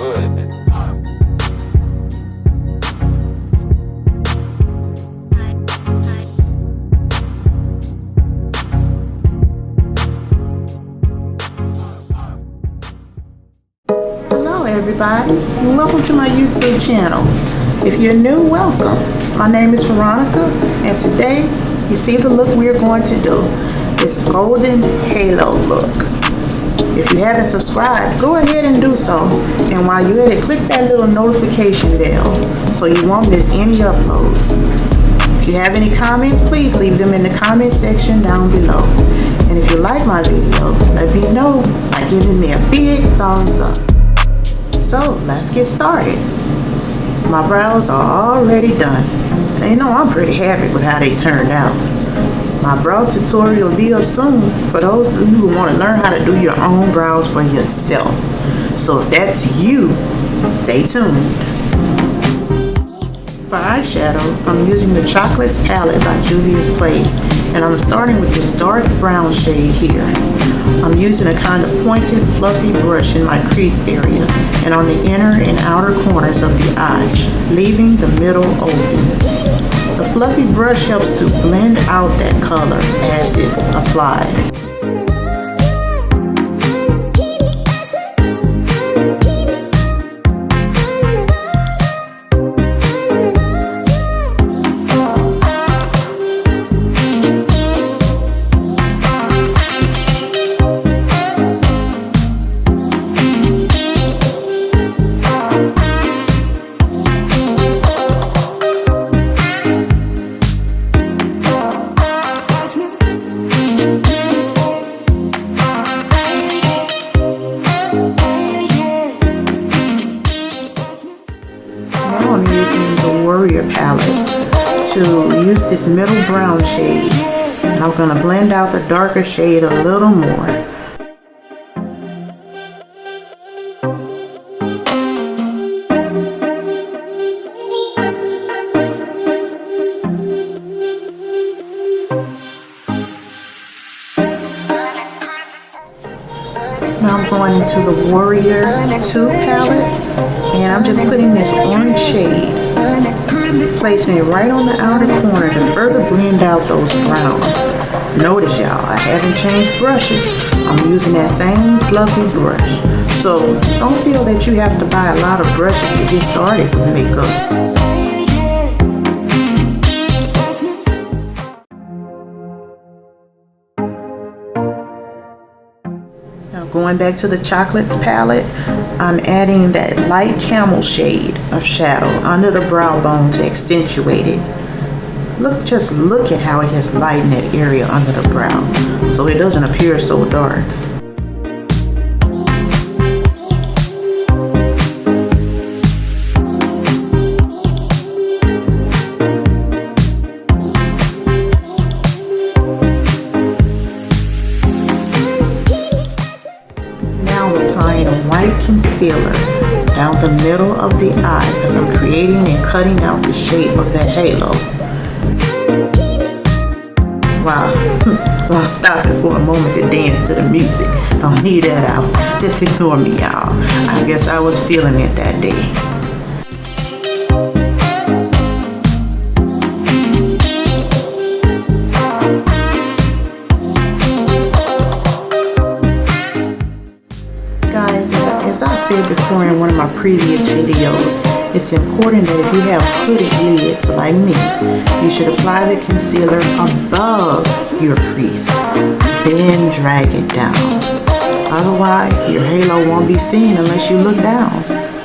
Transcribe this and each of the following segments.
good. Hello everybody, and welcome to my YouTube channel. If you're new, welcome. My name is Veronica, and today you see the look we're going to do. This golden halo look. If you haven't subscribed, go ahead and do so. And while you're at it, click that little notification bell so you won't miss any uploads. If you have any comments, please leave them in the comment section down below. And if you like my video, let me know by giving me a big thumbs up. So let's get started. My brows are already done. And you know I'm pretty happy with how they turned out. My brow tutorial will be up soon for those of you who want to learn how to do your own brows for yourself. So if that's you, stay tuned. For eyeshadow, I'm using the Chocolates palette by JUVIA'S, and I'm starting with this dark brown shade here. I'm using a kind of pointed, fluffy brush in my crease area and on the inner and outer corners of the eye, leaving the middle open. The fluffy brush helps to blend out that color as it's applied. Palette to use this middle brown shade. I'm going to blend out the darker shade a little more. Now I'm going into the Warrior 2 palette, and I'm just putting this orange shade, placing it right on the outer corner to further blend out those browns. Notice y'all, I haven't changed brushes. I'm using that same fluffy brush. So don't feel that you have to buy a lot of brushes to get started with makeup. Now going back to the Chocolates palette, I'm adding that light camel shade of shadow under the brow bone to accentuate it. Just look at how it has lightened that area under the brow so it doesn't appear so dark. Concealer down the middle of the eye as I'm creating and cutting out the shape of that halo. Wow, I'll stop it for a moment to dance to the music. Don't leave that out. Just ignore me, y'all. I guess I was feeling it that day. As I said before in one of my previous videos, it's important that if you have hooded lids like me, you should apply the concealer above your crease, then drag it down. Otherwise, your halo won't be seen unless you look down.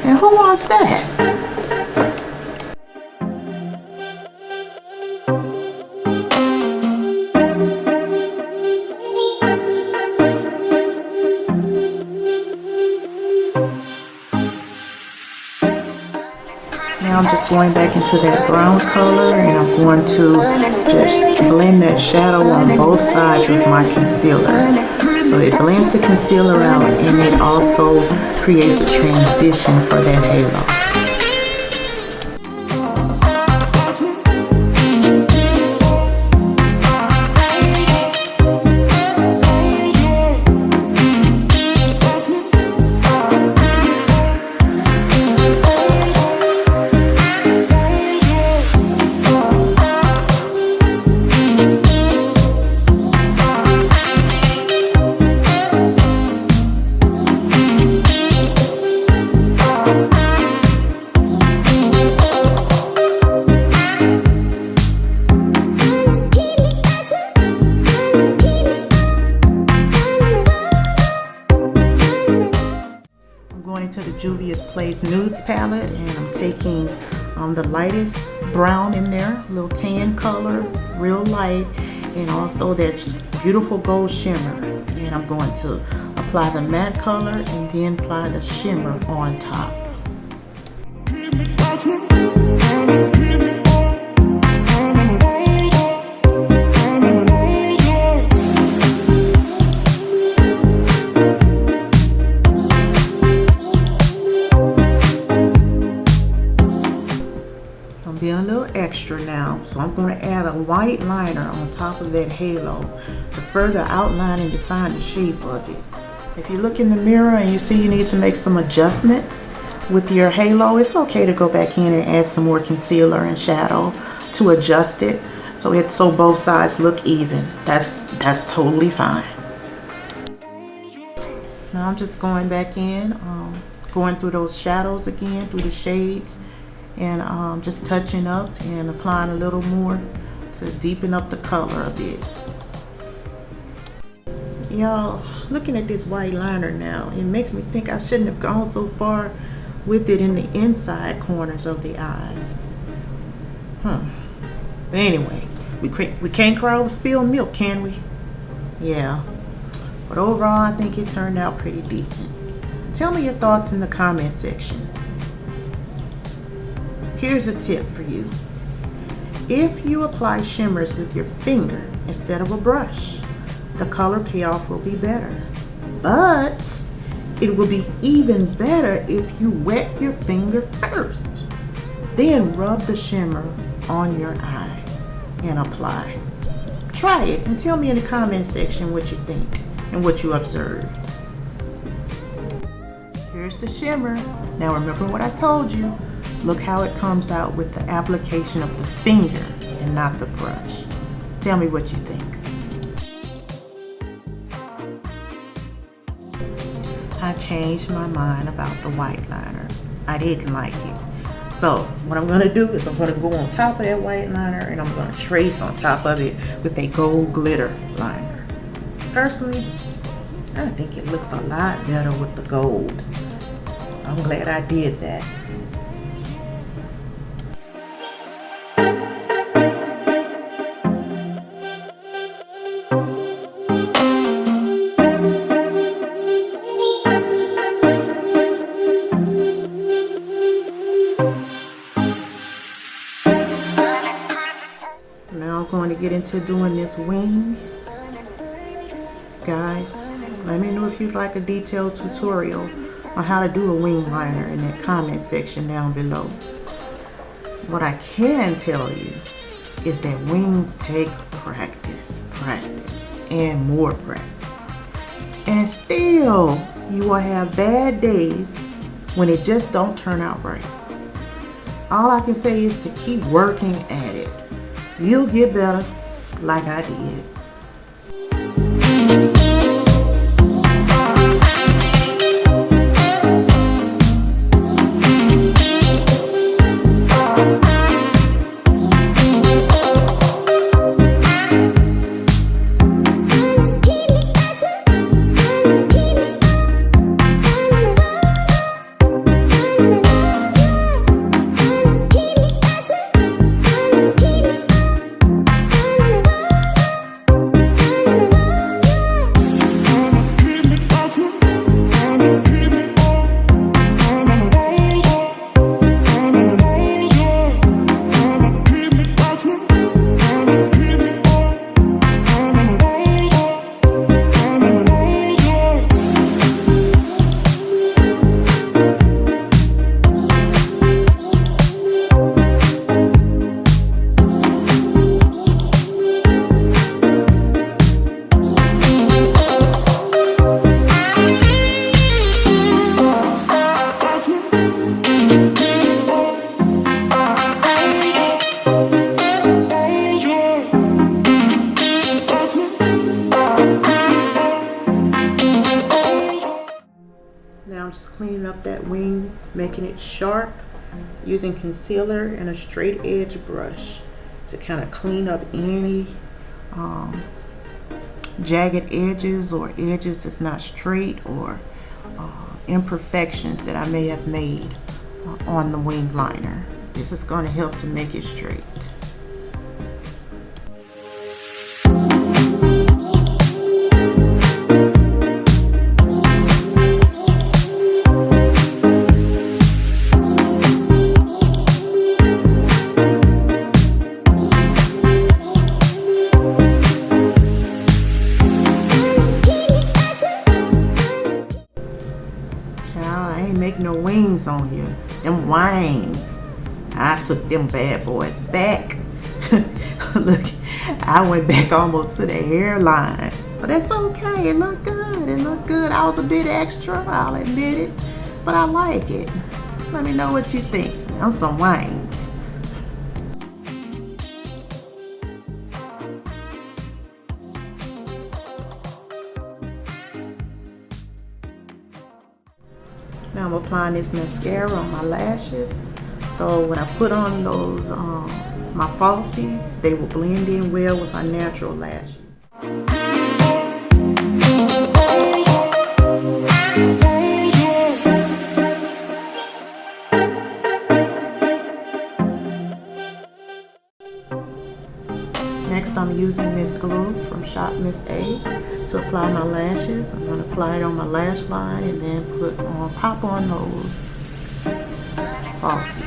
And who wants that? Now I'm just going back into that brown color, and I'm going to just blend that shadow on both sides with my concealer. So it blends the concealer out, and it also creates a transition for that halo. going into the Juvia's Place Nudes palette, and I'm taking the lightest brown in there, a little tan color, real light, and also that beautiful gold shimmer. And I'm going to apply the matte color and then apply the shimmer on top. Being a little extra now, so I'm going to add a white liner on top of that halo to further outline and define the shape of it. If you look in the mirror and you see you need to make some adjustments with your halo, it's okay to go back in and add some more concealer and shadow to adjust it so both sides look even. That's totally fine. Now I'm just going back in, going through those shadows again, through the shades, and just touching up and applying a little more to deepen up the color a bit. Y'all, looking at this white liner now, it makes me think I shouldn't have gone so far with it in the inside corners of the eyes. But anyway, we can't cry over spilled milk, can we? Yeah, but overall I think it turned out pretty decent. Tell me your thoughts in the comment section. Here's a tip for you. If you apply shimmers with your finger instead of a brush, the color payoff will be better. But it will be even better if you wet your finger first. Then rub the shimmer on your eye and apply. Try it and tell me in the comment section what you think and what you observed. Here's the shimmer. Now remember what I told you. Look how it comes out with the application of the finger and not the brush. Tell me what you think. I changed my mind about the white liner. I didn't like it. So what I'm going to do is I'm going to go on top of that white liner and I'm going to trace on top of it with a gold glitter liner. Personally, I think it looks a lot better with the gold. I'm glad I did that. Now I'm going to get into doing this wing. Guys, let me know if you'd like a detailed tutorial on how to do a wing liner in that comment section down below. What I can tell you is that wings take practice, and more practice. And still, you will have bad days when it just don't turn out right. All I can say is to keep working at it. You'll get better like I did. I'm just cleaning up that wing, making it sharp, using concealer and a straight edge brush to kind of clean up any jagged edges or edges that's not straight or imperfections that I may have made on the wing liner. This is going to help to make it straight. No wings on you, them wings. I took them bad boys back. Look, I went back almost to the hairline, but that's okay. It looked good. It looked good. I was a bit extra, I'll admit it, but I like it. Let me know what you think. Them some wings. Now I'm applying this mascara on my lashes, so when I put on those my falsies, they will blend in well with my natural lashes. Next, I'm using this glue from Shop Miss A to apply my lashes. I'm going to apply it on my lash line and then pop on those falsies.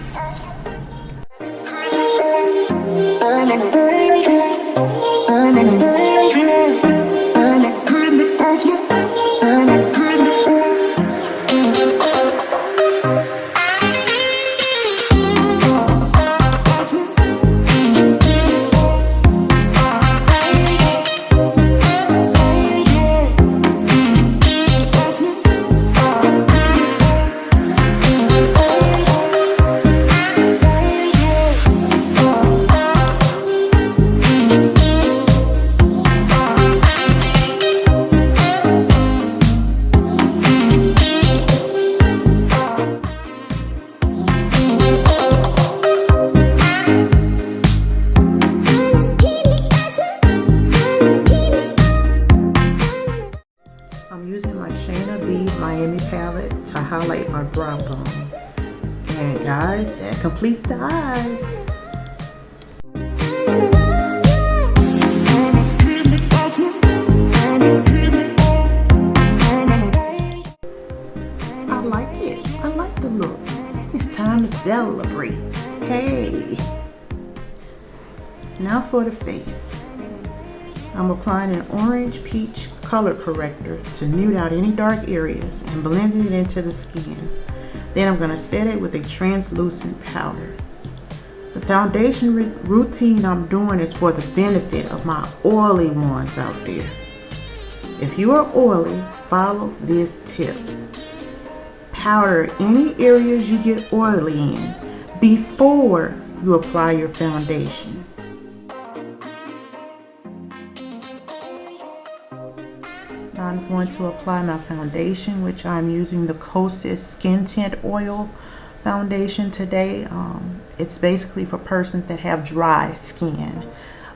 To highlight my brow bone. And guys, that completes the eyes. I like it. I like the look. It's time to celebrate. Hey. Now for the face. I'm applying an orange peach color corrector to nude out any dark areas and blending it into the skin. Then I'm going to set it with a translucent powder. The foundation routine I'm doing is for the benefit of my oily ones out there. If you are oily, follow this tip. Powder any areas you get oily in before you apply your foundation. I'm going to apply my foundation, which I'm using the Kosas Skin Tint Oil foundation today. It's basically for persons that have dry skin,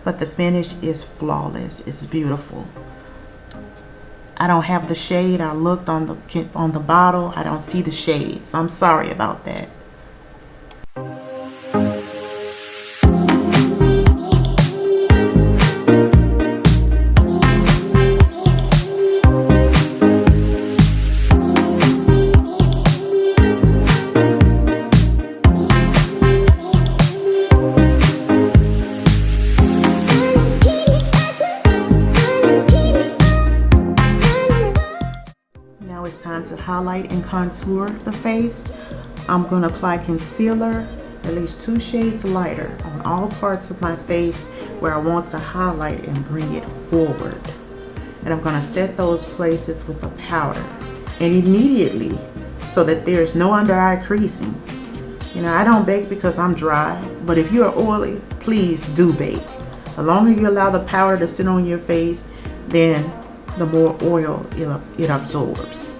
but the finish is flawless. It's beautiful. I don't have the shade. I looked on the bottle. I don't see the shades. I'm sorry about that. It's time to highlight and contour the face. I'm going to apply concealer at least 2 shades lighter on all parts of my face where I want to highlight and bring it forward. And I'm going to set those places with a powder, and immediately, so that there's no under eye creasing. You know, I don't bake because I'm dry, but if you are oily, please do bake. The longer you allow the powder to sit on your face, then the more oil it absorbs.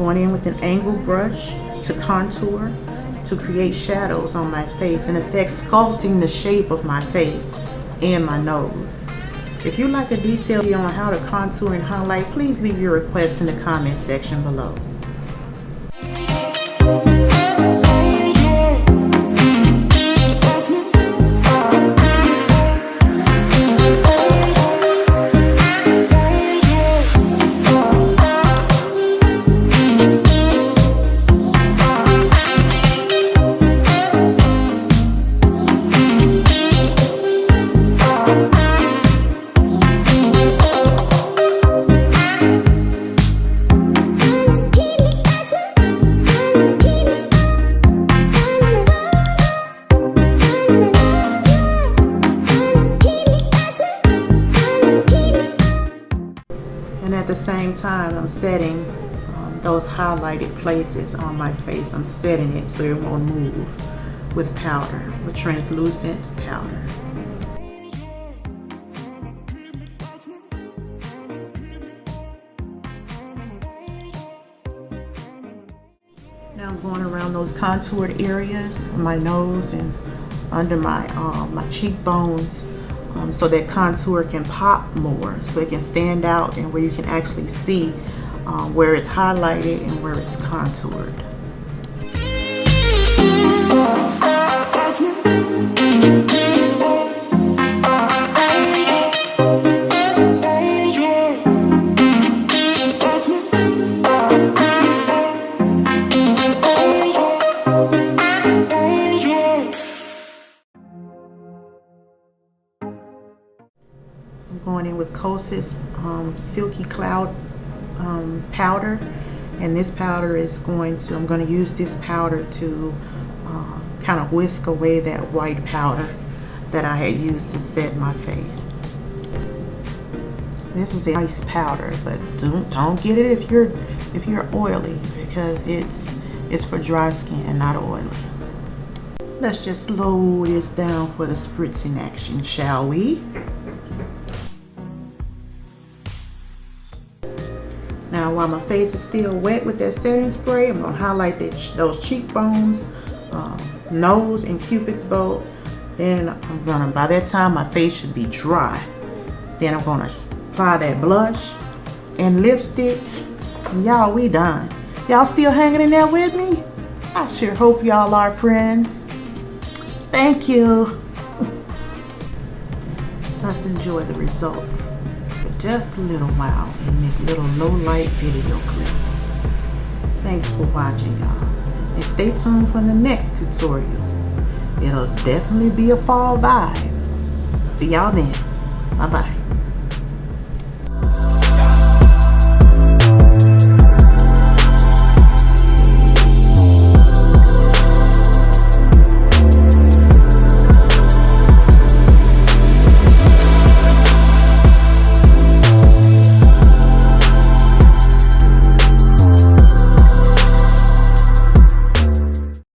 Going in with an angled brush to contour, to create shadows on my face, in effect sculpting the shape of my face and my nose. If you'd like a detail on how to contour and highlight, please leave your request in the comment section below. At the same time, I'm setting those highlighted places on my face. I'm setting it so it won't move with powder, with translucent powder. Now I'm going around those contoured areas on my nose and under my cheekbones. So that contour can pop more, so it can stand out and where you can actually see where it's highlighted and where it's contoured. Going in with Kosas Silky Cloud powder, and this powder is I'm going to use this powder to kind of whisk away that white powder that I had used to set my face. This is a nice powder, but don't get it if you're oily, because it's for dry skin and not oily. Let's just slow this down for the spritzing action, shall we? Now, while my face is still wet with that setting spray, I'm going to highlight those cheekbones, nose, and Cupid's bow. Then by that time, my face should be dry. Then I'm going to apply that blush and lipstick. Y'all, we done. Y'all still hanging in there with me? I sure hope y'all are, friends. Thank you. Let's enjoy the results just a little while in this little low light video clip. Thanks for watching, y'all, and stay tuned for the next tutorial. It'll definitely be a fall vibe. See y'all then. Bye bye.